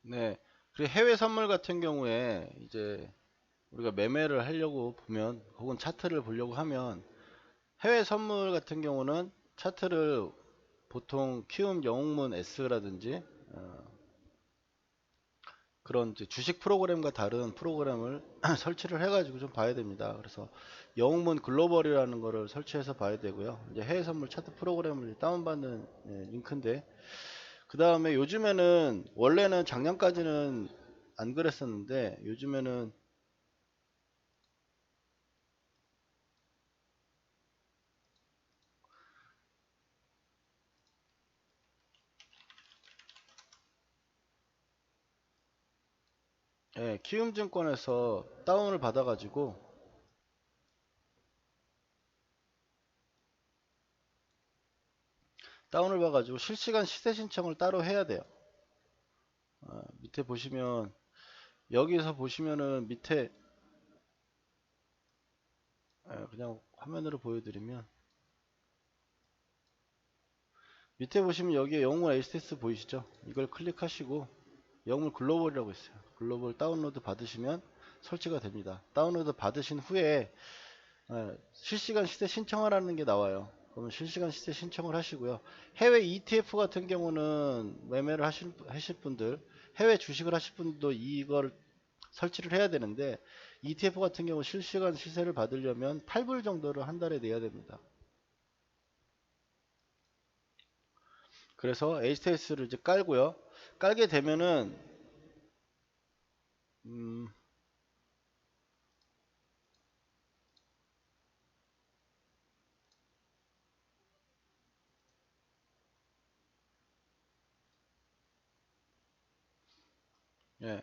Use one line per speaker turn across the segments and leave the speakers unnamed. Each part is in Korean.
네. 그리고 해외 선물 같은 경우에 이제 우리가 매매를 하려고 보면 혹은 차트를 보려고 하면 해외 선물 같은 경우는 차트를 보통 키움 영웅문 S라든지 그런 이제 주식 프로그램과 다른 프로그램을 설치를 해가지고 좀 봐야 됩니다. 그래서 영웅문 글로벌이라는 거를 설치해서 봐야 되고요. 이제 해외 선물 차트 프로그램을 다운받는 링크인데, 그 다음에 요즘에는 원래는 작년까지는 안 그랬었는데 요즘에는 키움증권에서 다운을 받아가지고 실시간 시세 신청을 따로 해야 돼요. 밑에 보시면, 여기서 보시면은 밑에 그냥 화면으로 보여드리면, 밑에 보시면 여기에 영웅 HTS 보이시죠? 이걸 클릭하시고 영웅 글로벌이라고 있어요. 글로벌 다운로드 받으시면 설치가 됩니다. 다운로드 받으신 후에 실시간 시세 신청하라는 게 나와요. 그러면 실시간 시세 신청을 하시고요. 해외 ETF 같은 경우는 매매를 하실 분들, 해외 주식을 하실 분도 이걸 설치를 해야 되는데, ETF 같은 경우 실시간 시세를 받으려면 8불 정도를 한 달에 내야 됩니다. 그래서 HTS를 이제 깔고요. 깔게 되면은 음, 예,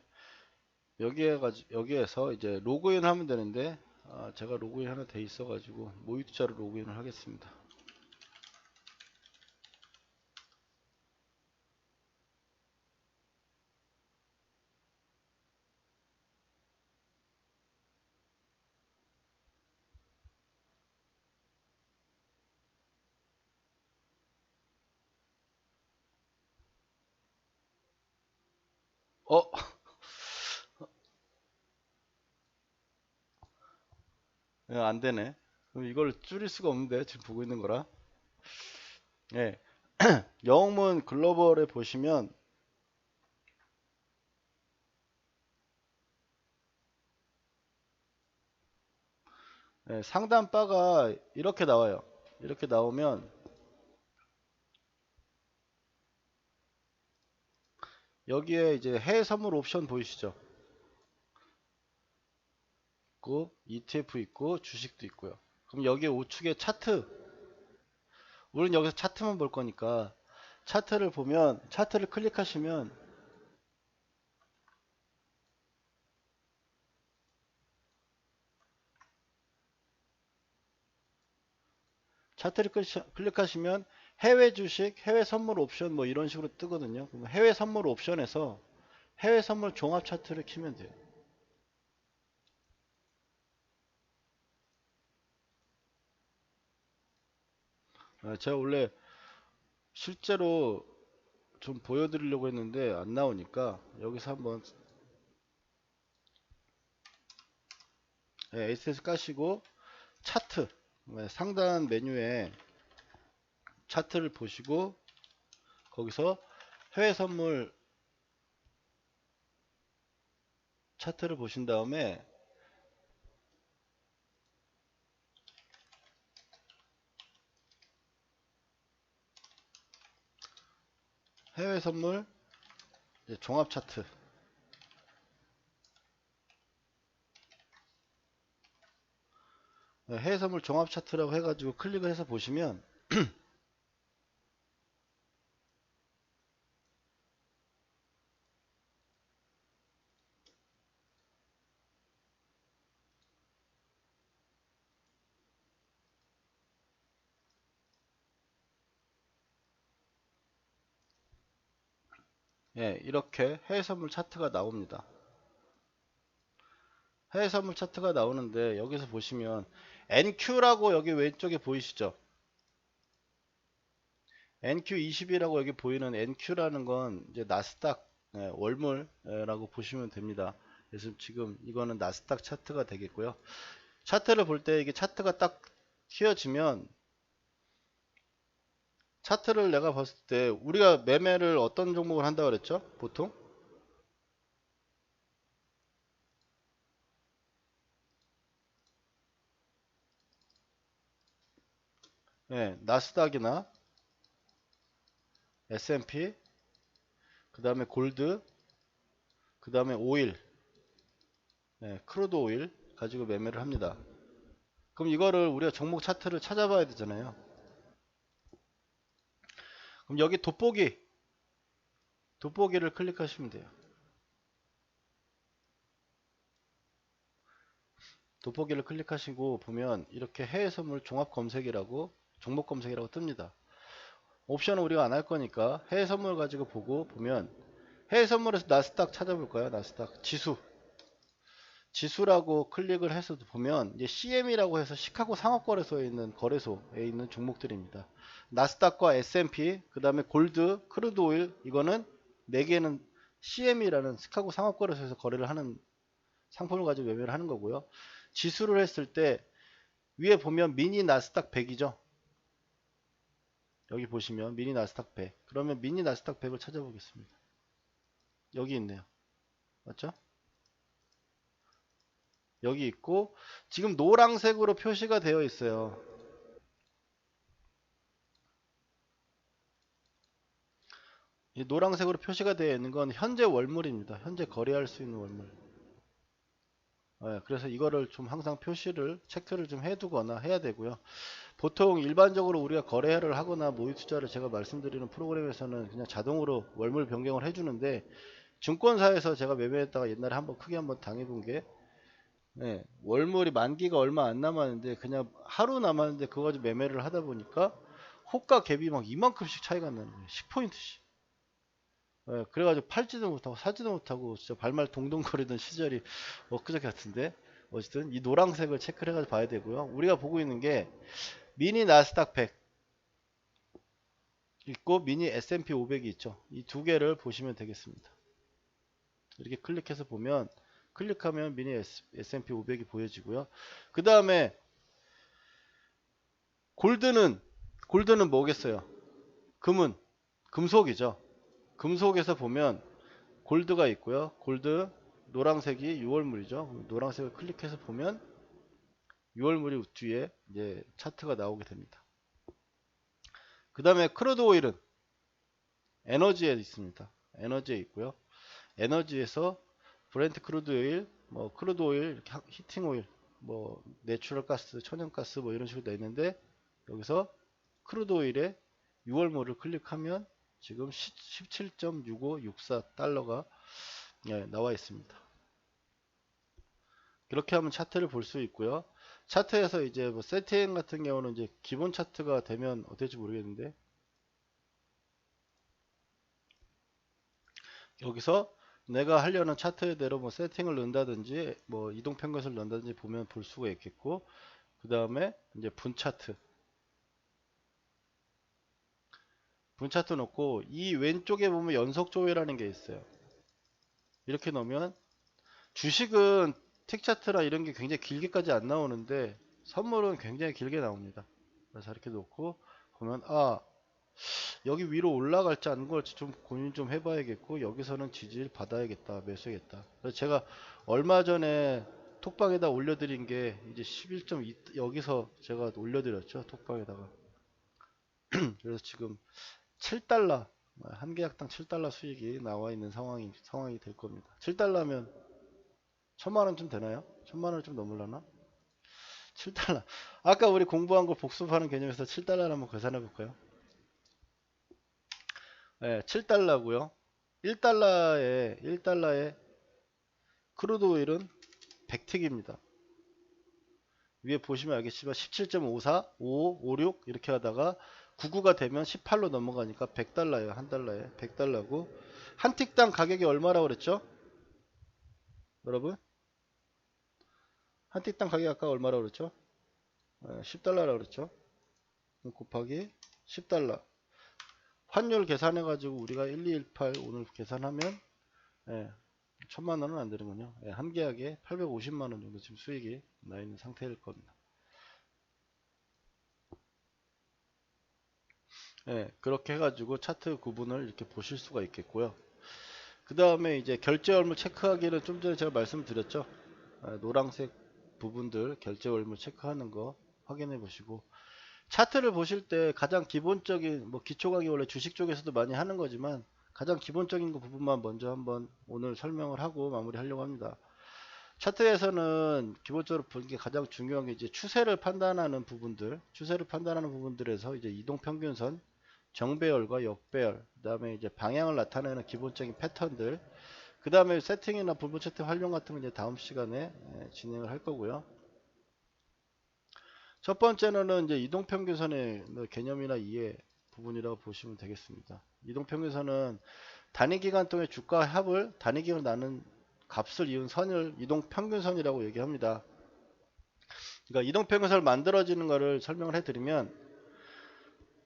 여기에서 이제 로그인 하면 되는데, 제가 로그인 하나 돼 있어 가지고 모의투자로 로그인을 하겠습니다. 어, 안 되네. 그럼 이걸 줄일 수가 없는데, 지금 보고 있는 거라. 예. 영문 글로벌에 보시면 상단 바가 이렇게 나와요. 이렇게 나오면 여기에 이제 해외 선물 옵션 보이시죠? 있고 ETF 있고 주식도 있고요. 그럼 여기에 우측에 차트, 우리는 여기서 차트만 볼 거니까 차트를 보면, 차트를 클릭하시면, 차트를 클릭하시면 해외 주식, 해외 선물 옵션 뭐 이런 식으로 뜨거든요. 그럼 해외 선물 옵션에서 해외 선물 종합 차트를 키면 돼요. 제가 원래 실제로 좀 보여드리려고 했는데 안 나오니까 여기서 한번 SS 까시고 차트, 상단 메뉴에 차트를 보시고 거기서 해외 선물 차트를 보신 다음에 해외 선물 종합 차트, 해외 선물 종합 차트라고 해가지고 클릭을 해서 보시면 이렇게 해외 선물 차트가 나옵니다. 해외 선물 차트가 나오는데 여기서 보시면 NQ라고 여기 왼쪽에 보이시죠? NQ20이라고 여기 보이는 NQ라는 건 이제 나스닥 월물이라고 보시면 됩니다. 그래서 지금 이거는 나스닥 차트가 되겠고요. 차트를 볼 때 이게 차트가 딱 휘어지면, 차트를 내가 봤을 때 우리가 매매를 어떤 종목을 한다 그랬죠? 보통 나스닥이나 S&P, 그 다음에 골드, 그 다음에 오일, 크루드 오일 가지고 매매를 합니다. 그럼 이거를 우리가 종목 차트를 찾아봐야 되잖아요. 그럼 여기 돋보기를 클릭하시면 돼요. 돋보기를 클릭하시고 보면 이렇게 해외 선물 종합 검색이라고, 종목 검색이라고 뜹니다. 옵션은 우리가 안 할 거니까 해외 선물 가지고 보고 보면, 해외 선물에서 나스닥 찾아볼까요? 나스닥 지수라고 클릭을 해서 보면 이제 CM이라고 해서 시카고 상업거래소에 있는 거래소에 있는 종목들입니다. 나스닥과 S&P, 그 다음에 골드, 크루드 오일, 이거는 4개는 CM이라는 시카고 상업거래소에서 거래를 하는 상품을 가지고 매매를 하는 거고요. 지수를 했을 때 위에 보면 미니 나스닥 100이죠. 여기 보시면 미니 나스닥 100. 그러면 미니 나스닥 100을 찾아보겠습니다. 여기 있네요. 맞죠? 여기 있고 지금 노란색으로 표시가 되어 있어요. 이 노란색으로 표시가 되어 있는 건 현재 월물입니다. 현재 거래할 수 있는 월물. 그래서 이거를 좀 항상 표시를 체크를 좀 해두거나 해야 되고요. 보통 일반적으로 우리가 거래를 하거나 모의 투자를 제가 말씀드리는 프로그램에서는 그냥 자동으로 월물 변경을 해주는데, 증권사에서 제가 매매했다가 옛날에 한번 크게 한번 당해본 게, 월물이 만기가 얼마 안 남았는데 그냥 하루 남았는데 그거 가지고 매매를 하다 보니까 호가 갭이 막 이만큼씩 차이가 나는 거예요. 10포인트씩. 그래가지고 팔지도 못하고 사지도 못하고 진짜 발말 동동거리던 시절이 엊그저께 같은데, 어쨌든 이 노란색을 체크를 해가지고 봐야 되고요. 우리가 보고 있는 게 미니 나스닥 100 있고 미니 S&P 500이 있죠. 이 두 개를 보시면 되겠습니다. 이렇게 클릭해서 보면, 클릭하면 미니 S&P 500이 보여지고요. 그 다음에 골드는 뭐겠어요? 금속이죠. 금속에서 보면 골드가 있고요. 골드 노란색이 6월물이죠. 노란색을 클릭해서 보면 6월물이 뒤에 이제 차트가 나오게 됩니다. 그 다음에 크루드 오일은 에너지에 있습니다. 에너지에 있고요. 에너지에서 브렌트 크루드 오일, 뭐 크루드 오일, 히팅 오일, 뭐 내추럴 가스, 천연가스 뭐 이런 식으로 되어 있는데, 여기서 크루드 오일에 6월물을 클릭하면 지금 17.6564달러가 나와 있습니다. 이렇게 하면 차트를 볼 수 있고요. 차트에서 이제 뭐 세팅 같은 경우는 이제 기본 차트가 되면 어떨지 모르겠는데, 여기서 내가 하려는 차트대로 뭐 세팅을 넣는다든지 뭐 이동 평균을 넣는다든지 보면 볼 수가 있겠고, 그 다음에 이제 분차트 넣고 이 왼쪽에 보면 연속 조회라는 게 있어요. 이렇게 넣으면, 주식은 틱 차트라 이런 게 굉장히 길게까지 안 나오는데 선물은 굉장히 길게 나옵니다. 그래서 이렇게 놓고 보면, 여기 위로 올라갈지 안 갈지 좀 고민 좀 해봐야겠고, 여기서는 지지를 받아야겠다, 매수해야겠다. 그래서 제가 얼마 전에 톡방에다 올려드린 게 이제 11.2, 여기서 제가 올려드렸죠, 톡방에다가. 그래서 지금 7달러, 한 계약당 7달러 수익이 나와 있는 상황이 될 겁니다. 7달러면 1000만원 좀 되나요? 1000만원 좀 넘으려나? 7달러. 아까 우리 공부한 거 복습하는 개념에서 7달러를 한번 계산해 볼까요? 7달러고요. 1달러에 크루드 오일은 100틱입니다. 위에 보시면 알겠지만 17.54, 5, 56 이렇게 하다가 99가 되면 18로 넘어가니까 100달러예요. 한 달러에 100달러고, 한 틱당 가격이 얼마라고 그랬죠? 여러분, 한 틱당 가격이 아까 얼마라고 그랬죠? 10달러라고 그랬죠? 곱하기 10달러. 환율 계산해 가지고 우리가 1218 오늘 계산하면 예, 1000만원은 안 되는군요. 예, 한 계약에 850만원 정도 지금 수익이 나 있는 상태일 겁니다. 예, 그렇게 해가지고 차트 구분을 이렇게 보실 수가 있겠고요. 그 다음에 이제 결제 월물 체크하기는 좀 전에 제가 말씀드렸죠. 노란색 부분들 결제 월물 체크하는 거 확인해 보시고, 차트를 보실 때 가장 기본적인 뭐 기초 강의 원래 주식 쪽에서도 많이 하는 거지만 가장 기본적인 거 부분만 먼저 한번 오늘 설명을 하고 마무리하려고 합니다. 차트에서는 기본적으로 보는 게 가장 중요한 게 이제 추세를 판단하는 부분들, 추세를 판단하는 부분들에서 이제 이동평균선, 정배열과 역배열, 그 다음에 이제 방향을 나타내는 기본적인 패턴들, 그 다음에 세팅이나 부분 차트 활용 같은 건 이제 다음 시간에 진행을 할 거고요. 첫 번째는 이제 이동평균선의 개념이나 이해 부분이라고 보시면 되겠습니다. 이동평균선은 단위기간 동안 주가 합을 단위기간 나눈 값을 이은 선을 이동평균선이라고 얘기합니다. 그러니까 이동평균선을 만들어지는 것을 설명을 해드리면,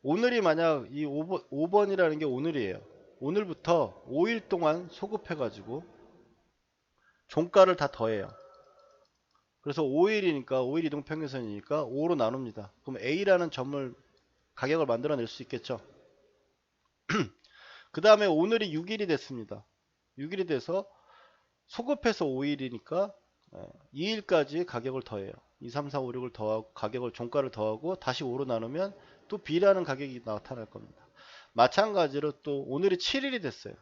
오늘이 만약 이 5번이라는 게 오늘이에요. 오늘부터 5일 동안 소급해가지고 종가를 다 더해요. 그래서 5일이니까 5일 이동평균선이니까 5로 나눕니다. 그럼 A라는 점을 가격을 만들어낼 수 있겠죠. 그 다음에 오늘이 6일이 됐습니다. 6일이 돼서 소급해서 5일이니까 2일까지 가격을 더해요. 2, 3, 4, 5, 6을 더하고 가격을 종가를 더하고 다시 5로 나누면 또 B라는 가격이 나타날 겁니다. 마찬가지로 또 오늘이 7일이 됐어요.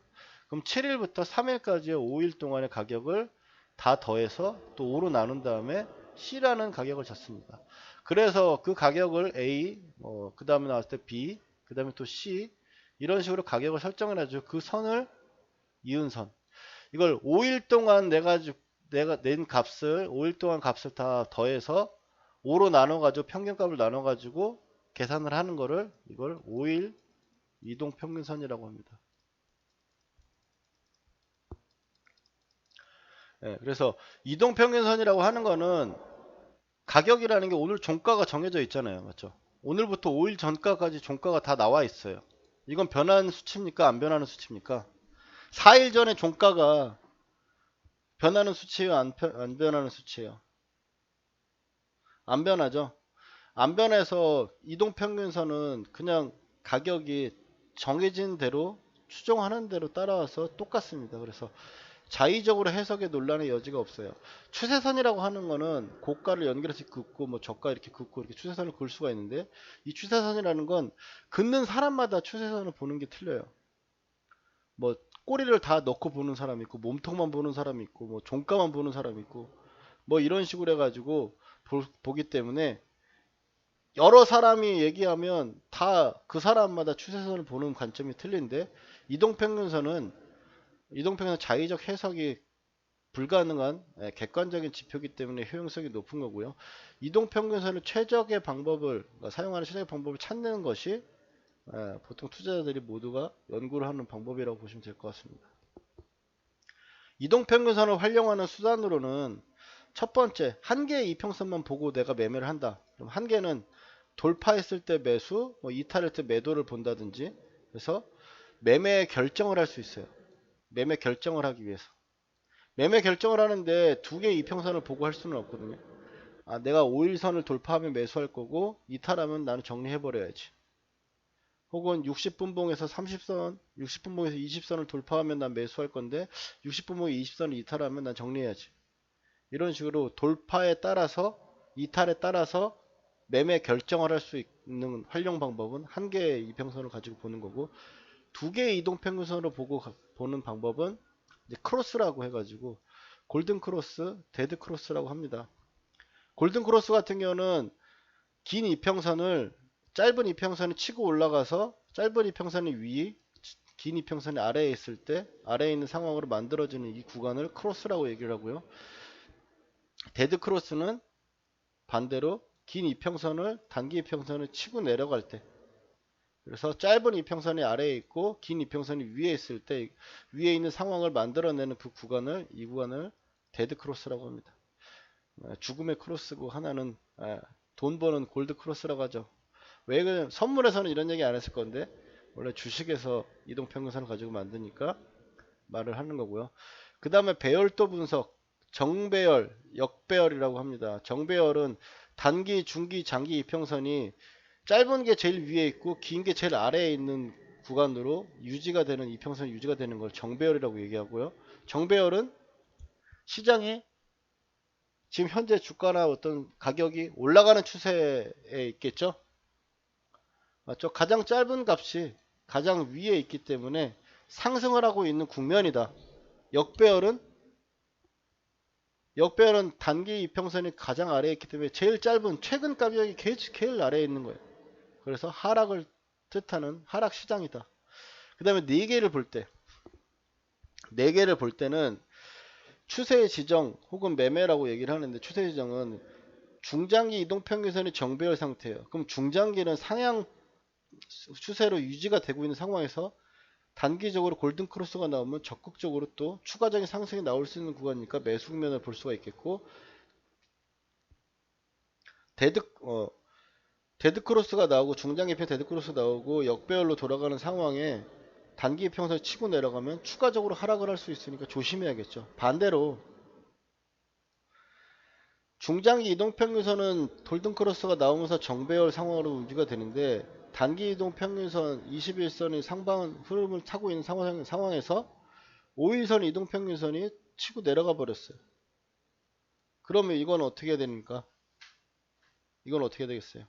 그럼 7일부터 3일까지의 5일 동안의 가격을 다 더해서 또 5로 나눈 다음에 C라는 가격을 잡습니다. 그래서 그 가격을 A, 그 다음에 나왔을 때 B, 그 다음에 또 C, 이런 식으로 가격을 설정을 해가지고 그 선을 이은 선. 이걸 5일 동안 내가 낸 값을 5일 동안 값을 다 더해서 5로 나눠가지고 평균값을 나눠가지고 계산을 하는 거를 이걸 5일 이동평균선이라고 합니다. 그래서 이동평균선이라고 하는 거는 가격이라는 게 오늘 종가가 정해져 있잖아요. 맞죠? 오늘부터 5일 전가까지 종가가 다 나와 있어요. 이건 변하는 수치입니까? 안 변하는 수치입니까? 4일 전에 종가가 변하는 수치예요? 안 변하는 수치예요? 안 변하죠? 안 변해서 이동평균선은 그냥 가격이 정해진 대로 추정하는 대로 따라와서 똑같습니다. 그래서 자의적으로 해석에 논란의 여지가 없어요. 추세선이라고 하는 거는 고가를 연결해서 긋고 뭐 저가 이렇게 긋고 이렇게 추세선을 그을 수가 있는데, 이 추세선이라는 건 긋는 사람마다 추세선을 보는 게 틀려요. 뭐 꼬리를 다 넣고 보는 사람이 있고 몸통만 보는 사람이 있고 뭐 종가만 보는 사람이 있고 뭐 이런 식으로 해가지고 보기 때문에 여러 사람이 얘기하면 다 그 사람마다 추세선을 보는 관점이 틀린데, 이동평균선은 자의적 해석이 불가능한 객관적인 지표이기 때문에 효용성이 높은 거고요. 이동평균선을 최적의 방법을 사용하는 최적의 방법을 찾는 것이 보통 투자자들이 모두가 연구를 하는 방법이라고 보시면 될 것 같습니다. 이동평균선을 활용하는 수단으로는 첫 번째, 한 개의 이평선만 보고 내가 매매를 한다. 그럼 한 개는 돌파했을 때 매수, 뭐 이탈했을 때 매도를 본다든지, 그래서 매매 결정을 할 수 있어요. 매매 결정을 하기 위해서. 매매 결정을 하는데 두 개의 이평선을 보고 할 수는 없거든요. 내가 5일선을 돌파하면 매수할 거고 이탈하면 나는 정리해버려야지. 혹은 60분봉에서 30선, 60분봉에서 20선을 돌파하면 난 매수할 건데 60분봉에 20선을 이탈하면 난 정리해야지. 이런 식으로 돌파에 따라서 이탈에 따라서 매매 결정을 할 수 있는 활용 방법은 한 개의 이평선을 가지고 보는 거고, 두 개의 이동평균선으로 보는 방법은 이제 크로스라고 해가지고 골든 크로스, 데드 크로스라고 합니다. 골든 크로스 같은 경우는 긴 이평선을 짧은 이평선이 치고 올라가서 짧은 이평선이 위, 긴 이평선이 아래에 있을 때 아래에 있는 상황으로 만들어지는 이 구간을 크로스라고 얘기를 하고요. 데드 크로스는 반대로 긴 이평선을 단기 이평선을 치고 내려갈 때, 그래서 짧은 이평선이 아래에 있고 긴 이평선이 위에 있을 때 위에 있는 상황을 만들어내는 그 구간을, 이 구간을 데드 크로스라고 합니다. 죽음의 크로스고 하나는 돈 버는 골드 크로스라고 하죠. 왜 선물에서는 이런 얘기 안 했을 건데 원래 주식에서 이동평균선을 가지고 만드니까 말을 하는 거고요. 그 다음에 배열도 분석, 정배열, 역배열이라고 합니다. 정배열은 단기, 중기, 장기 이평선이 짧은 게 제일 위에 있고 긴 게 제일 아래에 있는 구간으로 유지가 되는, 이평선이 유지가 되는 걸 정배열이라고 얘기하고요. 정배열은 시장이 지금 현재 주가나 어떤 가격이 올라가는 추세에 있겠죠. 맞죠? 가장 짧은 값이 가장 위에 있기 때문에 상승을 하고 있는 국면이다. 역배열은 단기 이평선이 가장 아래에 있기 때문에 제일 짧은 최근 가격이 제일 아래에 있는 거예요. 그래서 하락을 뜻하는 하락 시장이다. 그 다음에 네 개를 볼 때는 추세 지정 혹은 매매라고 얘기를 하는데, 추세 지정은 중장기 이동평균선이 정배열 상태예요. 그럼 중장기는 상향 추세로 유지가 되고 있는 상황에서 단기적으로 골든 크로스가 나오면 적극적으로 또 추가적인 상승이 나올 수 있는 구간이니까 매수 국면을 볼 수가 있겠고, 데드 데드 크로스가 나오고 중장기편 데드 크로스 나오고 역배열로 돌아가는 상황에 단기 평선을 치고 내려가면 추가적으로 하락을 할 수 있으니까 조심해야겠죠. 반대로 중장기 이동평균선은 골든크로스가 나오면서 정배열 상황으로 유지가 되는데, 단기 이동평균선 21선이 상방 흐름을 타고 있는 상황에서 5일선 이동평균선이 치고 내려가 버렸어요. 그러면 이건 어떻게 해야 됩니까? 이건 어떻게 되겠어요?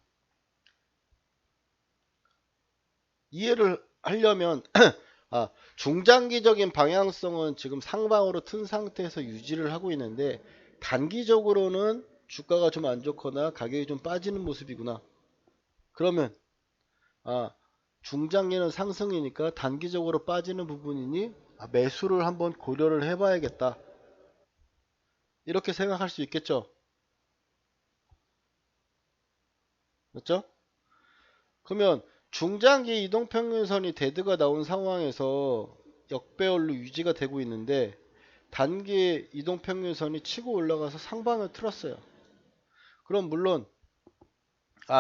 이해를 하려면 중장기적인 방향성은 지금 상방으로 튼 상태에서 유지를 하고 있는데, 단기적으로는 주가가 좀 안 좋거나 가격이 좀 빠지는 모습이구나. 그러면 중장기는 상승이니까 단기적으로 빠지는 부분이니 매수를 한번 고려를 해봐야겠다. 이렇게 생각할 수 있겠죠. 맞죠? 그러면 중장기 이동평균선이 데드가 나온 상황에서 역배열로 유지가 되고 있는데, 단기 이동평균선이 치고 올라가서 상방을 틀었어요. 그럼 물론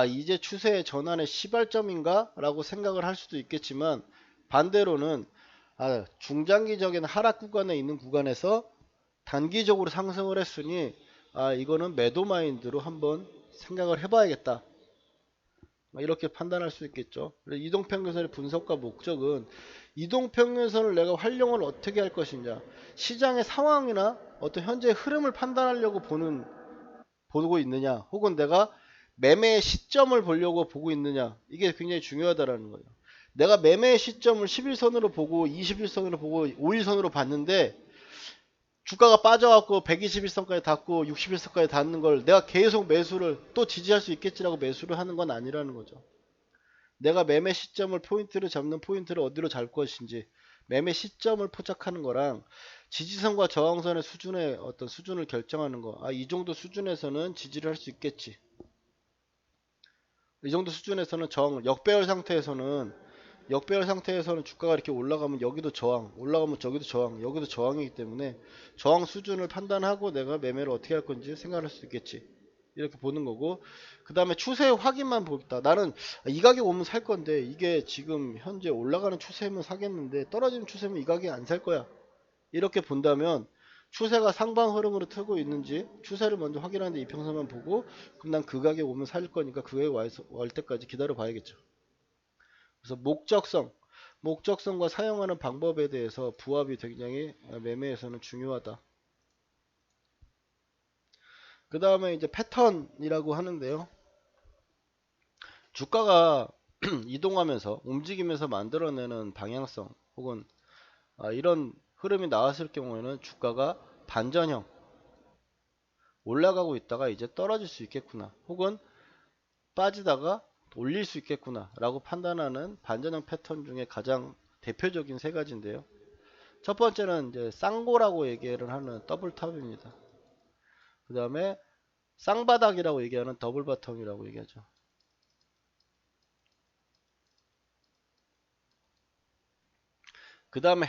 이제 추세의 전환의 시발점인가? 라고 생각을 할 수도 있겠지만, 반대로는 중장기적인 하락 구간에 있는 구간에서 단기적으로 상승을 했으니 이거는 매도 마인드로 한번 생각을 해봐야겠다. 이렇게 판단할 수 있겠죠. 이동평균선의 분석과 목적은 이동평균선을 내가 활용을 어떻게 할 것이냐, 시장의 상황이나 어떤 현재의 흐름을 판단하려고 보고 있느냐, 혹은 내가 매매의 시점을 보려고 보고 있느냐, 이게 굉장히 중요하다라는 거예요. 내가 매매의 시점을 11선으로 보고 21선으로 보고 5일선으로 봤는데 주가가 빠져갖고 121선까지 닿고 61선까지 닿는 걸 내가 계속 매수를, 또 지지할 수 있겠지라고 매수를 하는 건 아니라는 거죠. 내가 매매 시점을 포인트를 잡는, 포인트를 어디로 잡을 것인지, 매매 시점을 포착하는 거랑 지지선과 저항선의 수준의 어떤 수준을 결정하는 거. 이 정도 수준에서는 지지를 할 수 있겠지. 이 정도 수준에서는 역배열 상태에서는 주가가 이렇게 올라가면 여기도 저항, 올라가면 저기도 저항, 여기도 저항이기 때문에 저항 수준을 판단하고 내가 매매를 어떻게 할 건지 생각할 수 있겠지. 이렇게 보는 거고, 그 다음에 추세 확인만 보겠다. 나는 이 가격 오면 살 건데 이게 지금 현재 올라가는 추세면 사겠는데 떨어지는 추세면 이 가격에 안 살 거야. 이렇게 본다면 추세가 상방 흐름으로 틀고 있는지 추세를 먼저 확인하는데 이평선만 보고, 그럼 난 그 가격에 오면 살 거니까 그 가격에 올 때까지 기다려 봐야겠죠. 그래서 목적성과 사용하는 방법에 대해서 부합이 굉장히 매매에서는 중요하다. 그 다음에 이제 패턴이라고 하는데요. 주가가 이동하면서 움직이면서 만들어내는 방향성, 혹은 이런 흐름이 나왔을 경우에는 주가가 반전형 올라가고 있다가 이제 떨어질 수 있겠구나, 혹은 빠지다가 올릴 수 있겠구나 라고 판단하는 반전형 패턴 중에 가장 대표적인 세 가지인데요. 첫 번째는 이제 쌍고라고 얘기를 하는 더블탑입니다. 그 다음에 쌍바닥이라고 얘기하는 더블바텀이라고 얘기하죠. 그 다음에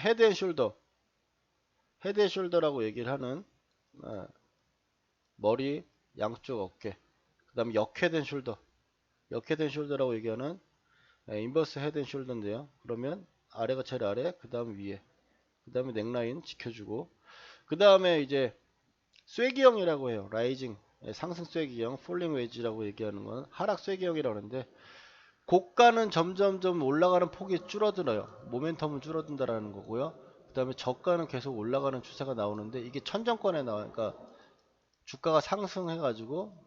헤드앤숄더라고 얘기를 하는 머리, 양쪽 어깨. 그 다음에 역헤드앤숄더라고 얘기하는 인버스 헤드앤숄더인데요. 그러면 아래가 제일 아래, 그 다음 위에. 그 다음에 넥라인 지켜주고, 그 다음에 이제 쐐기형이라고 해요. 라이징, 상승 쐐기형, 폴링 웨지라고 얘기하는 건 하락 쐐기형이라고 하는데, 고가는 점점점 올라가는 폭이 줄어들어요. 모멘텀은 줄어든다라는 거고요. 그 다음에 저가는 계속 올라가는 추세가 나오는데, 이게 천정권에 나와요. 그러니까 주가가 상승해가지고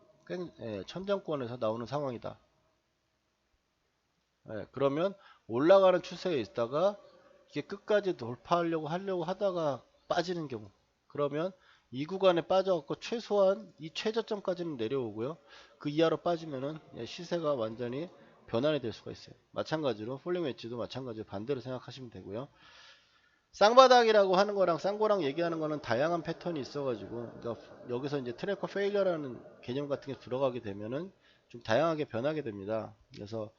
천정권에서 나오는 상황이다. 그러면 올라가는 추세에 있다가 이게 끝까지 돌파하려고 하다가 빠지는 경우, 그러면 이 구간에 빠져갖고 최소한 이 최저점까지는 내려오고요. 그 이하로 빠지면은 시세가 완전히 변환이 될 수가 있어요. 마찬가지로 폴링 웨지도 마찬가지로 반대로 생각하시면 되고요. 쌍바닥이라고 하는 거랑 쌍고랑 얘기하는 거는 다양한 패턴이 있어가지고, 그러니까 여기서 이제 트래커 페일러라는 개념 같은 게 들어가게 되면은 좀 다양하게 변하게 됩니다. 그래서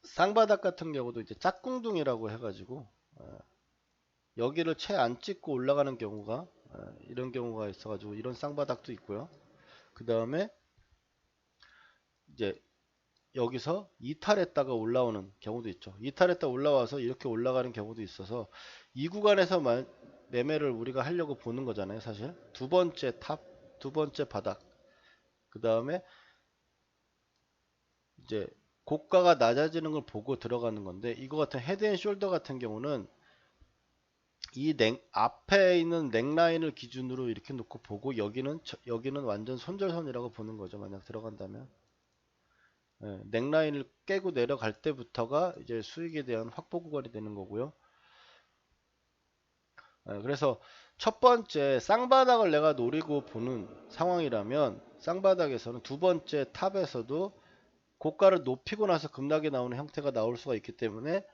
쌍바닥 같은 경우도 이제 짝꿍둥이라고 해가지고 여기를 채 안 찍고 올라가는 경우가 이런 경우가 있어가지고 이런 쌍바닥도 있고요. 그 다음에 이제 여기서 이탈했다가 올라오는 경우도 있죠. 이탈했다 올라와서 이렇게 올라가는 경우도 있어서 이 구간에서 매매를 우리가 하려고 보는 거잖아요. 사실 두 번째 탑, 두 번째 바닥, 그 다음에 이제 고가가 낮아지는 걸 보고 들어가는 건데, 이거 같은 헤드앤숄더 같은 경우는 이 앞에 있는 넥라인을 기준으로 이렇게 놓고 보고, 여기는 완전 손절선이라고 보는 거죠. 만약 들어간다면 넥라인을 깨고 내려갈 때부터가 이제 수익에 대한 확보 구간이 되는 거고요. 그래서 첫 번째 쌍바닥을 내가 노리고 보는 상황이라면, 쌍바닥에서는 두 번째 탑에서도 고가를 높이고 나서 급락이 나오는 형태가 나올 수가 있기 때문에,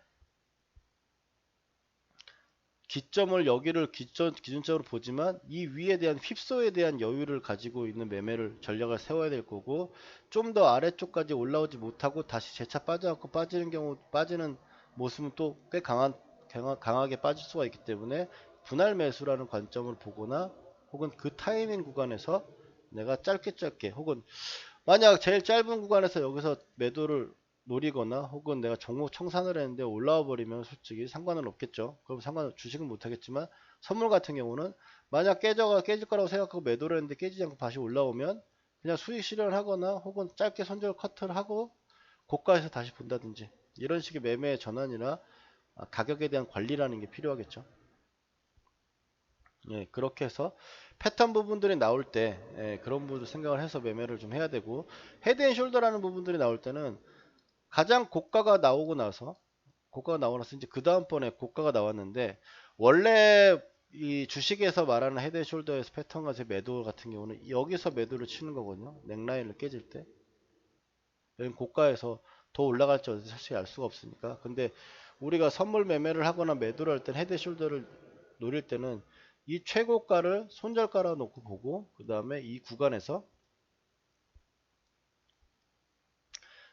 기점을 여기를 기준적으로 보지만 이 위에 대한 휩소에 대한 여유를 가지고 있는 매매를 전략을 세워야 될 거고, 좀 더 아래쪽까지 올라오지 못하고 다시 재차 빠져갖고 빠지는 모습은 또 꽤 강하게 빠질 수가 있기 때문에, 분할 매수라는 관점을 보거나, 혹은 그 타이밍 구간에서 내가 짧게 혹은 만약 제일 짧은 구간에서 여기서 매도를 노리거나, 혹은 내가 종목 청산을 했는데 올라와 버리면 솔직히 상관은 없겠죠. 그럼 주식은 못하겠지만, 선물 같은 경우는 만약 깨질 거라고 생각하고 매도를 했는데 깨지지 않고 다시 올라오면 그냥 수익 실현하거나, 혹은 짧게 손절 커트를 하고 고가에서 다시 본다든지, 이런 식의 매매의 전환이나 가격에 대한 관리라는 게 필요하겠죠. 그렇게 해서 패턴 부분들이 나올 때 그런 부분을 생각을 해서 매매를 좀 해야 되고, 헤드앤숄더라는 부분들이 나올 때는 가장 고가가 나오고 나서 이제 그 다음번에 고가가 나왔는데, 원래 이 주식에서 말하는 헤드앤숄더에서 패턴 같은 매도 같은 경우는 여기서 매도를 치는 거거든요. 넥라인을 깨질 때. 여기 고가에서 더 올라갈지 어디 사실 알 수가 없으니까. 근데 우리가 선물 매매를 하거나 매도를 할 때 헤드앤숄더를 노릴 때는 이 최고가를 손절가로 놓고 보고, 그 다음에 이 구간에서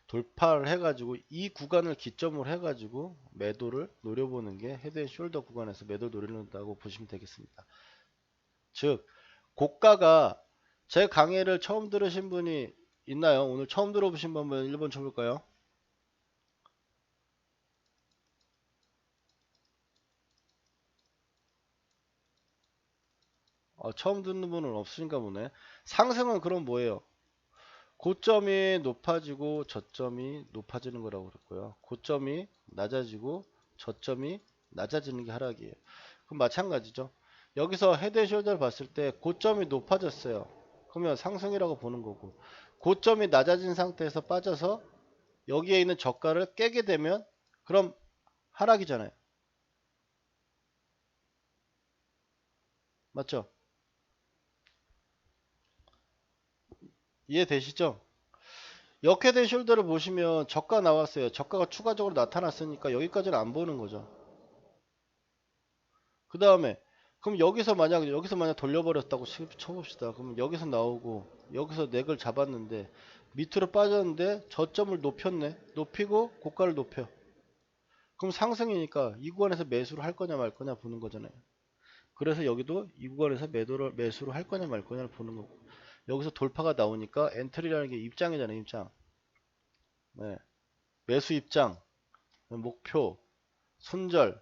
돌파를 해가지고 이 구간을 기점으로 해가지고 매도를 노려보는 게 헤드앤숄더 구간에서 매도를 노린다고 보시면 되겠습니다. 즉, 고가가, 제 강의를 처음 들으신 분이 있나요? 오늘 처음 들어보신 분 한번 1번 쳐볼까요? 처음 듣는 분은 없으신가 보네. 상승은 그럼 뭐예요? 고점이 높아지고 저점이 높아지는 거라고 그랬고요. 고점이 낮아지고 저점이 낮아지는 게 하락이에요. 그럼 마찬가지죠. 여기서 헤드앤숄더를 봤을 때 고점이 높아졌어요. 그러면 상승이라고 보는 거고, 고점이 낮아진 상태에서 빠져서 여기에 있는 저가를 깨게 되면 그럼 하락이잖아요. 맞죠? 이해되시죠? 역헤드앤숄더를 보시면 저가 나왔어요. 저가가 추가적으로 나타났으니까 여기까지는 안 보는 거죠. 그 다음에 그럼 여기서 만약 돌려버렸다고 쳐봅시다. 그러면 여기서 나오고 여기서 넥을 잡았는데 밑으로 빠졌는데 저점을 높이고 고가를 높여. 그럼 상승이니까 이 구간에서 매수를 할 거냐 말 거냐 보는 거잖아요. 그래서 여기도 이 구간에서 매수를 할 거냐 말 거냐를 보는 거고, 여기서 돌파가 나오니까 엔트리라는 게 입장이잖아요. 입장. 네. 매수 입장, 목표, 손절,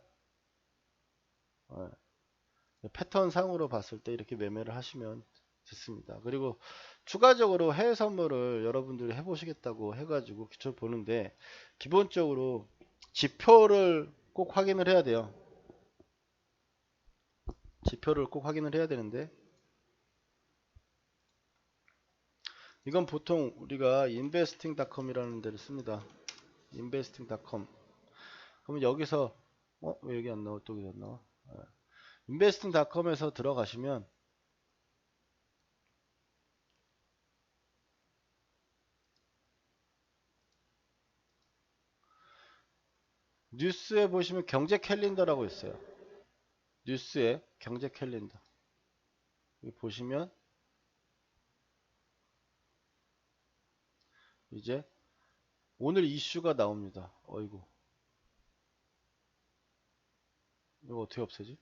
패턴 상으로 봤을 때 이렇게 매매를 하시면 됐습니다. 그리고 추가적으로 해외 선물을 여러분들이 해보시겠다고 해가지고 기초 보는데, 기본적으로 지표를 꼭 확인을 해야 돼요. 지표를 꼭 확인을 해야 되는데, 이건 보통 우리가 investing.com이라는 데를 씁니다. investing.com. 그러면 여기서 왜 여기 안 나와? 또 여기 안 나와? investing.com에서 들어가시면 뉴스에 보시면 경제 캘린더라고 있어요. 뉴스에 경제 캘린더. 여기 보시면 이제 오늘 이슈가 나옵니다. 어이구, 이거 어떻게 없애지?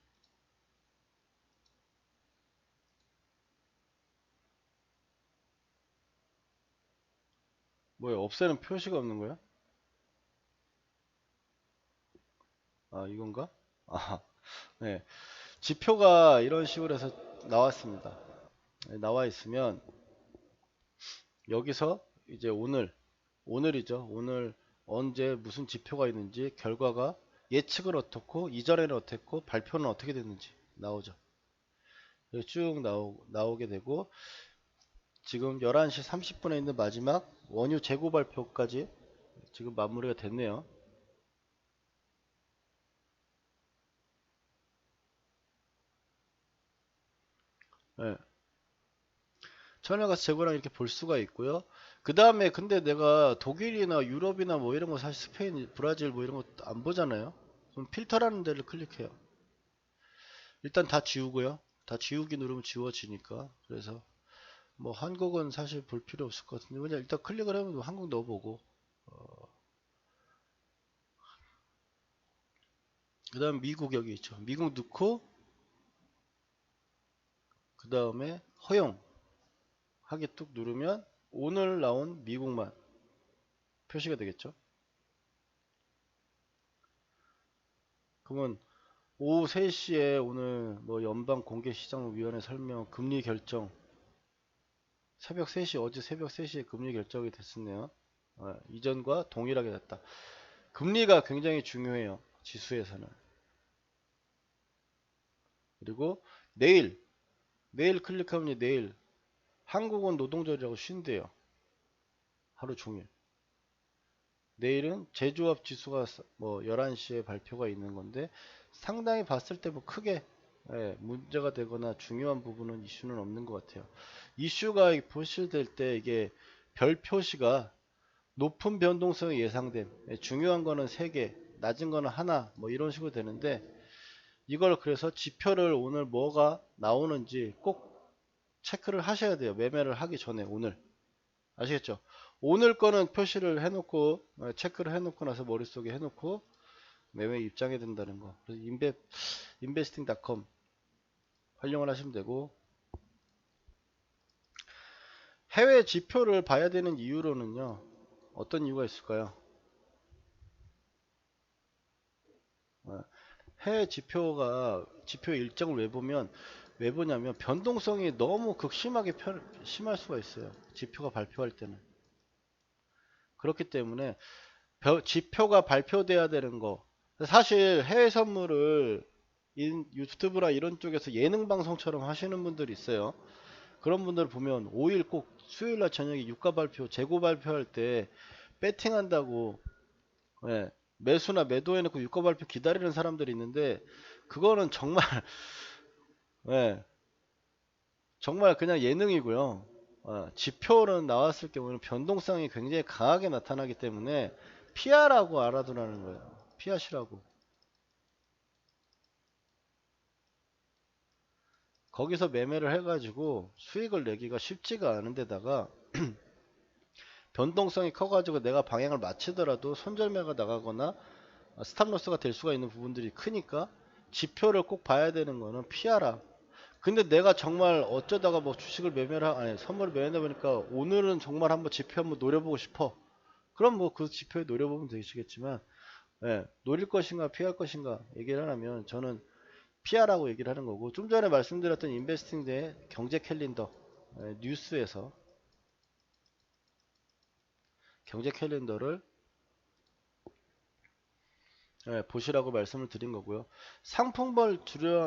뭐야, 없애는 표시가 없는 거야? 아, 이건가? 아, 네. 지표가 이런 식으로 해서 나왔습니다. 네, 나와 있으면 여기서 이제 오늘이죠. 오늘 언제 무슨 지표가 있는지, 결과가 예측은 어떻고 이전에는 어땠고 발표는 어떻게 됐는지 나오죠. 쭉 나오게 되고, 지금 11시 30분에 있는 마지막 원유 재고 발표까지 지금 마무리가 됐네요. 네. 천연가스 재고랑 이렇게 볼 수가 있고요. 그 다음에 근데 내가 독일이나 유럽이나 뭐 이런 거, 사실 스페인, 브라질 뭐 이런 거 안 보잖아요. 그럼 필터라는 데를 클릭해요. 일단 다 지우고요. 다 지우기 누르면 지워지니까. 그래서 뭐 한국은 사실 볼 필요 없을 것 같은데, 그냥 일단 클릭을 하면 한국 넣어보고, 그 다음 미국 여기 있죠. 미국 넣고, 그 다음에 허용 하기 뚝 누르면 오늘 나온 미국만 표시가 되겠죠. 그러면 오후 3시에 오늘 뭐 연방공개시장위원회 설명 금리 결정, 새벽 3시, 어제 새벽 3시에 금리 결정이 됐었네요. 이전과 동일하게 됐다. 금리가 굉장히 중요해요, 지수에서는. 그리고 내일 클릭하면 내일 한국은 노동절이라고 쉰대요. 하루 종일. 내일은 제조업 지수가 뭐 11시에 발표가 있는 건데, 상당히 봤을 때 뭐 크게 문제가 되거나 중요한 부분은 이슈는 없는 것 같아요. 이슈가 표시될 때 이게 별 표시가 높은 변동성이 예상됨, 중요한 거는 3개, 낮은 거는 하나, 뭐 이런 식으로 되는데, 이걸 그래서 지표를 오늘 뭐가 나오는지 꼭 체크를 하셔야 돼요. 매매를 하기 전에 오늘. 아시겠죠? 오늘 거는 표시를 해놓고, 체크를 해놓고 나서 머릿속에 해놓고 매매 입장에 든다는 거. 그래서 investing.com 활용을 하시면 되고, 해외 지표를 봐야 되는 이유로는요, 어떤 이유가 있을까요? 해외 지표 일정을 왜 보냐면 변동성이 너무 극심하게 심할 수가 있어요. 지표가 발표할 때는. 그렇기 때문에 지표가 발표돼야 되는 거. 사실 해외 선물을 유튜브나 이런 쪽에서 예능 방송처럼 하시는 분들이 있어요. 그런 분들 보면 5일 꼭 수요일날 저녁에 유가 발표, 재고 발표할 때 배팅한다고, 매수나 매도해놓고 유가 발표 기다리는 사람들이 있는데, 그거는 정말 예, 정말 그냥 예능이고요. 지표는 나왔을 경우는 변동성이 굉장히 강하게 나타나기 때문에 피하라고 알아두라는 거예요. 피하시라고. 거기서 매매를 해가지고 수익을 내기가 쉽지가 않은 데다가 변동성이 커가지고 내가 방향을 맞추더라도 손절매가 나가거나 스탑로스가 될 수가 있는 부분들이 크니까, 지표를 꼭 봐야 되는 거는 피하라. 근데 내가 정말 어쩌다가 뭐 주식을 아니 선물을 매매하다 보니까 오늘은 정말 한번 지표 한번 노려보고 싶어. 그럼 뭐 그 지표에 노려보면 되시겠지만, 노릴 것인가 피할 것인가 얘기를 하면 저는 피하라고 얘기를 하는 거고, 좀 전에 말씀드렸던 인베스팅 대 경제 캘린더, 뉴스에서 경제 캘린더를 보시라고 말씀을 드린 거고요. 상품별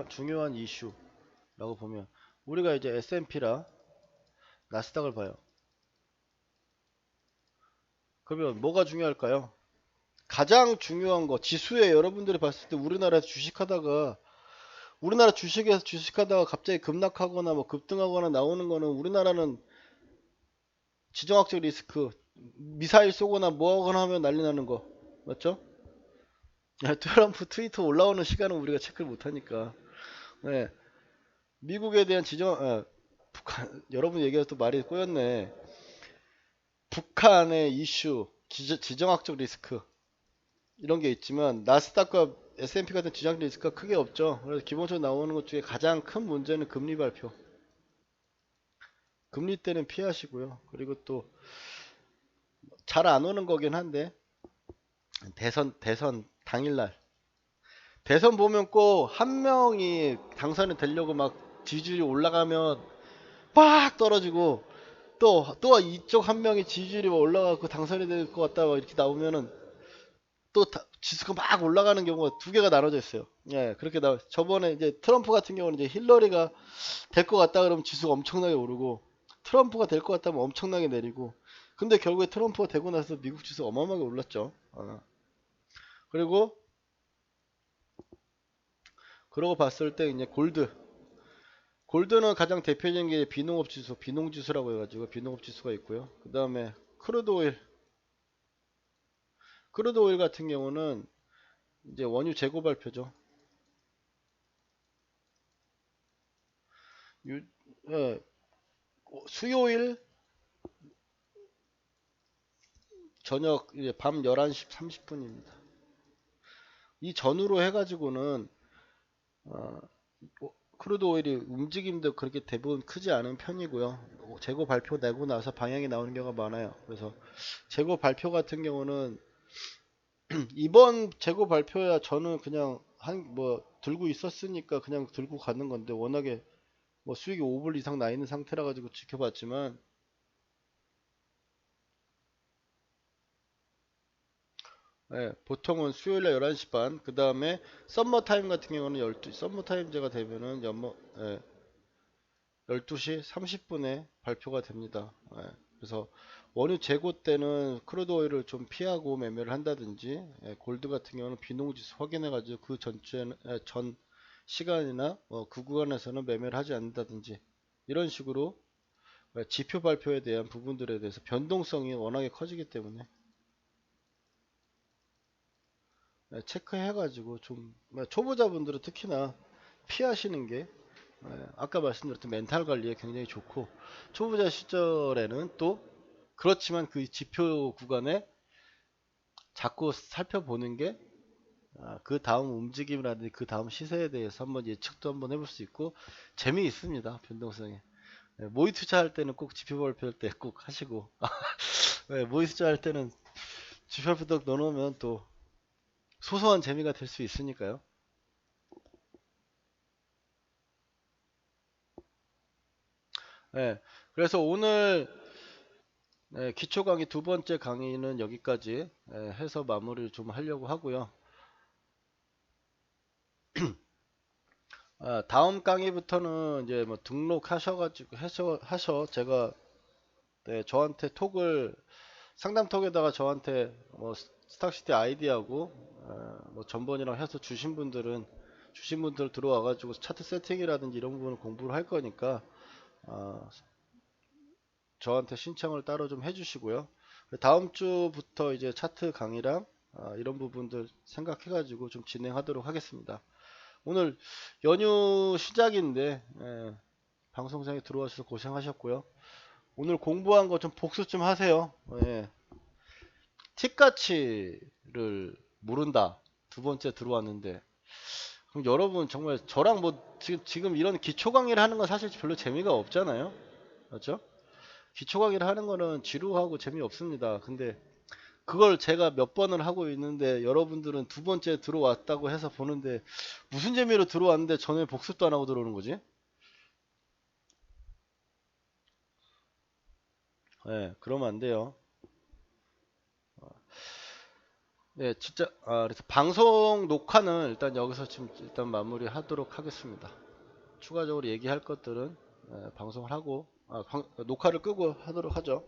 중요한 이슈라고 보면 우리가 이제 S&P랑 나스닥을 봐요. 그러면 뭐가 중요할까요? 가장 중요한 거, 지수에 여러분들이 봤을 때 우리나라에서 주식하다가, 우리나라 주식에서 주식하다가 갑자기 급락하거나 뭐 급등하거나 나오는 거는, 우리나라는 지정학적 리스크, 미사일 쏘거나 뭐하거나 하면 난리 나는 거 맞죠? 트럼프 트위터 올라오는 시간은 우리가 체크를 못하니까. 네, 미국에 대한 북한, 여러분 얘기해서 또 말이 꼬였네. 북한의 이슈, 지정학적 리스크 이런 게 있지만 나스닥과 S&P 같은 지정학 리스크가 크게 없죠. 그래서 기본적으로 나오는 것 중에 가장 큰 문제는 금리 발표. 금리 때는 피하시고요. 그리고 또 잘 안 오는 거긴 한데, 대선 당일날 대선 보면 꼭 한 명이 당선이 되려고 막 지지율이 올라가면 빡 떨어지고, 또 이쪽 한 명이 지지율이 올라가고 당선이 될 것 같다 막 이렇게 나오면은 또 지수가 막 올라가는 경우가 두 개가 나눠져 있어요. 예, 그렇게 저번에 이제 트럼프 같은 경우는 이제 힐러리가 될 것 같다 그러면 지수가 엄청나게 오르고, 트럼프가 될 것 같다면 엄청나게 내리고, 근데 결국에 트럼프가 되고 나서 미국 지수 어마어마하게 올랐죠. 그리고 그러고 봤을 때 이제 골드는 가장 대표적인 게 비농업 지수, 비농 지수라고 해가지고 비농업 지수가 있고요. 그 다음에 크루드 오일 같은 경우는 이제 원유 재고 발표죠. 유, 예, 수요일 저녁 이제 밤 11시 30분입니다. 이 전후로 해가지고는 크루드 오일이 움직임도 그렇게 대부분 크지 않은 편이고요. 재고 발표 내고 나서 방향이 나오는 경우가 많아요. 그래서 재고 발표 같은 경우는 이번 재고 발표야 저는 그냥 들고 있었으니까 그냥 들고 가는 건데, 워낙에 뭐 수익이 5불 이상 나 있는 상태라 가지고 지켜봤지만, 보통은 수요일날 11시 반, 그 다음에 썸머 타임 같은 경우는 12, 썸머 타임제가 되면은 12시 30분에 발표가 됩니다. 그래서 원유 재고 때는 크루드 오일을 좀 피하고 매매를 한다든지, 골드 같은 경우는 비농지수 확인해 가지고 그 전 시간이나 그 구간에서는 매매를 하지 않는다든지, 이런 식으로 지표 발표에 대한 부분들에 대해서 변동성이 워낙에 커지기 때문에 체크해 가지고 좀, 초보자분들은 특히나 피하시는 게, 아까 말씀드렸던 멘탈 관리에 굉장히 좋고, 초보자 시절에는 또 그렇지만 그 지표 구간에 자꾸 살펴보는 게, 그 다음 움직임이라든지 그 다음 시세에 대해서 한번 예측도 한번 해볼 수 있고 재미있습니다. 변동성이. 모의 투자할 때는 꼭 지표 발표할 때 꼭 하시고, 모의 투자할 때는 지표 발표 딱 넣어놓으면 또 소소한 재미가 될 수 있으니까요. 그래서 오늘 기초 강의 두 번째 강의는 여기까지 해서 마무리를 좀 하려고 하고요. 다음 강의부터는 이제 뭐 등록하셔가지고 하셔 제가 저한테 상담톡에다가 저한테 뭐 스탁시티 아이디하고 뭐 전번이랑 해서 주신 분들 들어와가지고 차트 세팅이라든지 이런 부분을 공부를 할 거니까 저한테 신청을 따로 좀 해주시고요. 다음 주부터 이제 차트 강의랑 이런 부분들 생각해가지고 좀 진행하도록 하겠습니다. 오늘 연휴 시작인데 방송장에 들어와주셔서 고생하셨고요. 오늘 공부한 거 좀 복습 좀 하세요. 팁 가치를 모른다. 두 번째 들어왔는데, 그럼 여러분 정말 저랑 뭐 지금 이런 기초 강의를 하는 건 사실 별로 재미가 없잖아요. 맞죠? 기초 강의를 하는 거는 지루하고 재미없습니다. 근데 그걸 제가 몇 번을 하고 있는데 여러분들은 두 번째 들어왔다고 해서 보는데 무슨 재미로 들어왔는데 전에 복습도 안 하고 들어오는 거지? 예, 그러면 안 돼요. 네, 진짜, 그래서 방송 녹화는 일단 여기서 지금 일단 마무리 하도록 하겠습니다. 추가적으로 얘기할 것들은 방송을 하고, 녹화를 끄고 하도록 하죠.